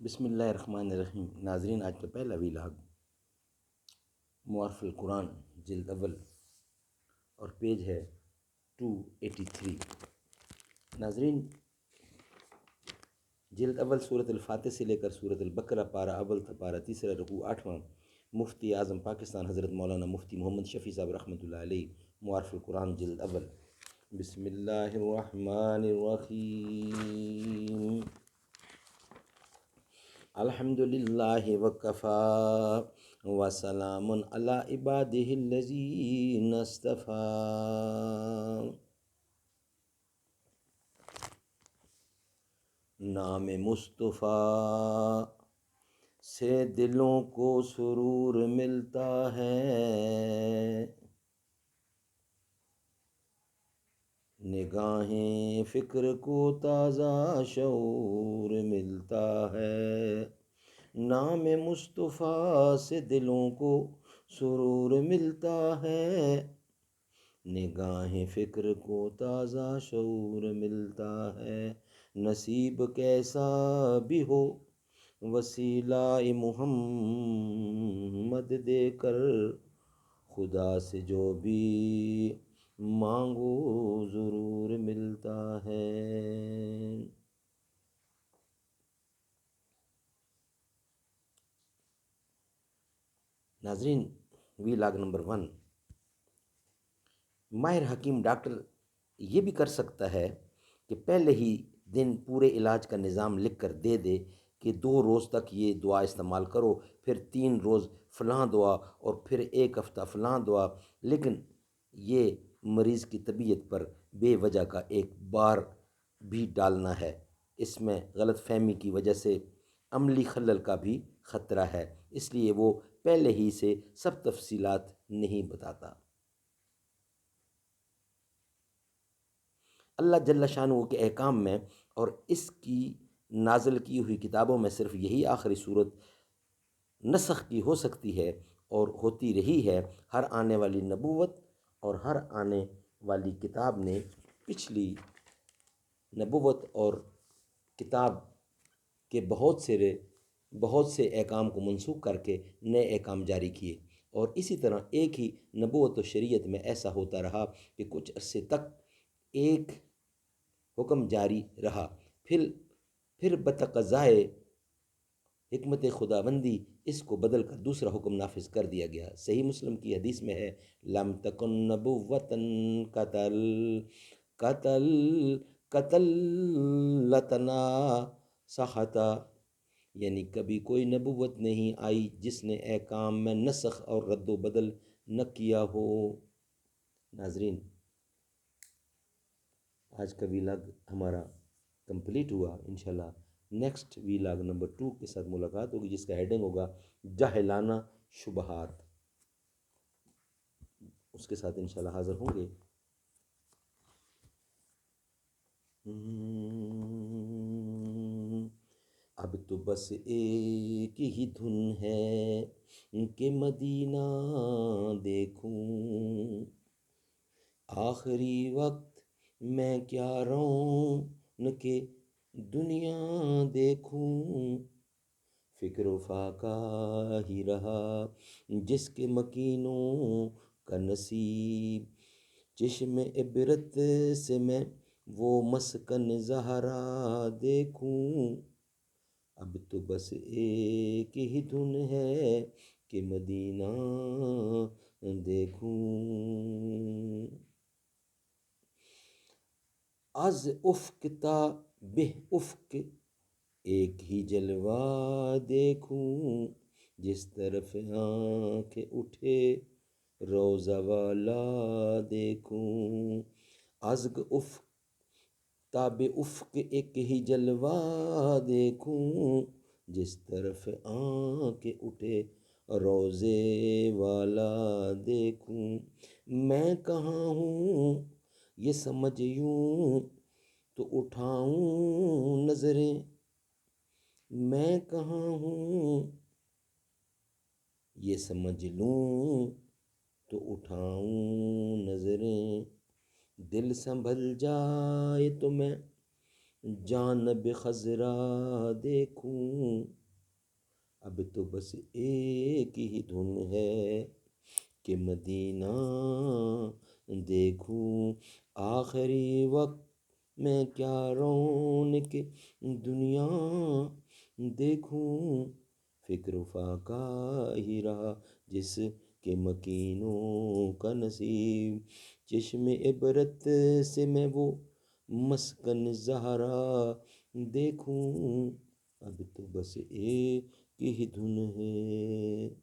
بسم اللہ الرحمن الرحیم۔ ناظرین، آج کا پہلا ویلاگ معارف القرآن جلد اول اور پیج ہے 283۔ ناظرین، جلد اول سورۃ الفاتح سے لے کر سورۃ البقرہ پارہ اول تا پارہ تیسرا رکوع 8واں، مفتی اعظم پاکستان حضرت مولانا مفتی محمد شفیع صاحب رحمۃ اللہ علیہ، معارف القرآن جلد اول۔ بسم اللہ الرحمن الرحیم۔ الحمد للہ وکفی وسلام علی عبادہ الذین اصطفی۔ نام مصطفیٰ سے دلوں کو سرور ملتا ہے، نگاہیں فکر کو تازہ شعور ملتا ہے۔ نام مصطفیٰ سے دلوں کو سرور ملتا ہے، نگاہیں فکر کو تازہ شعور ملتا ہے۔ نصیب کیسا بھی ہو وسیلہ محمد دے کر، خدا سے جو بھی مانگو ضرور ملتا ہے۔ ناظرین، ویلاگ نمبر 1۔ ماہر حکیم ڈاکٹر یہ بھی کر سکتا ہے کہ پہلے ہی دن پورے علاج کا نظام لکھ کر دے دے کہ 2 روز تک یہ دعا استعمال کرو، پھر 3 روز فلاں دعا اور پھر 1 ہفتہ فلاں دعا، لیکن یہ مریض کی طبیعت پر بے وجہ کا ایک بار بھی ڈالنا ہے۔ اس میں غلط فہمی کی وجہ سے عملی خلل کا بھی خطرہ ہے، اس لیے وہ پہلے ہی سے سب تفصیلات نہیں بتاتا۔ اللہ جل شانہ کے احکام میں اور اس کی نازل کی ہوئی کتابوں میں صرف یہی آخری صورت نسخ کی ہو سکتی ہے اور ہوتی رہی ہے۔ ہر آنے والی نبوت اور ہر آنے والی کتاب نے پچھلی نبوت اور کتاب کے بہت سے احکام کو منسوخ کر کے نئے احکام جاری کیے، اور اسی طرح ایک ہی نبوت و شریعت میں ایسا ہوتا رہا کہ کچھ عرصے تک ایک حکم جاری رہا، پھر بتقاضائے حکمت خداوندی اس کو بدل کر دوسرا حکم نافذ کر دیا گیا۔ صحیح مسلم کی حدیث میں ہے، لم تکن نبوتن قتل لتنا سحتا، یعنی کبھی کوئی نبوت نہیں آئی جس نے احکام میں نسخ اور رد و بدل نہ کیا ہو۔ ناظرین، آج کا ویلاگ ہمارا کمپلیٹ ہوا۔ انشاءاللہ نیکسٹ ویلاگ نمبر 2 کے ساتھ ملاقات ہوگی، جس کا ہیڈنگ ہوگا جاہلانہ شبہات۔ اس کے ساتھ انشاءاللہ حاضر ہوں گے۔ اب تو بس ایک ہی دھن ہے کہ مدینہ دیکھوں، آخری وقت میں کیا رونق دنیا دیکھوں۔ فکر و فاقہ ہی رہا جس کے مکینوں کا نصیب، چشم عبرت سے میں وہ مسکن زہرا دیکھوں۔ اب تو بس ایک ہی دھن ہے کہ مدینہ دیکھوں۔ از افق تا بہ افق ایک ہی جلوہ دیکھوں، جس طرف آنکھیں اٹھے روضہ والا دیکھوں۔ ازگ افق تا بہ افق ایک ہی جلوہ دیکھوں، جس طرف آنکھیں اٹھے روضے والا دیکھوں۔ میں کہاں ہوں یہ سمجھ یوں تو اٹھاؤں نظریں، میں کہاں ہوں یہ سمجھ لوں تو اٹھاؤں نظریں۔ دل سنبھل جائے تو میں جانب خضرا دیکھوں، اب تو بس ایک ہی دھن ہے کہ مدینہ دیکھوں، آخری وقت میں کیا رونق دنیا دیکھوں، فکر فاقہ ہی رہا جس کے مکینوں کا نصیب، چشم عبرت سے میں وہ مسکن زہرا دیکھوں، اب تو بس ایک ہی دھن ہے۔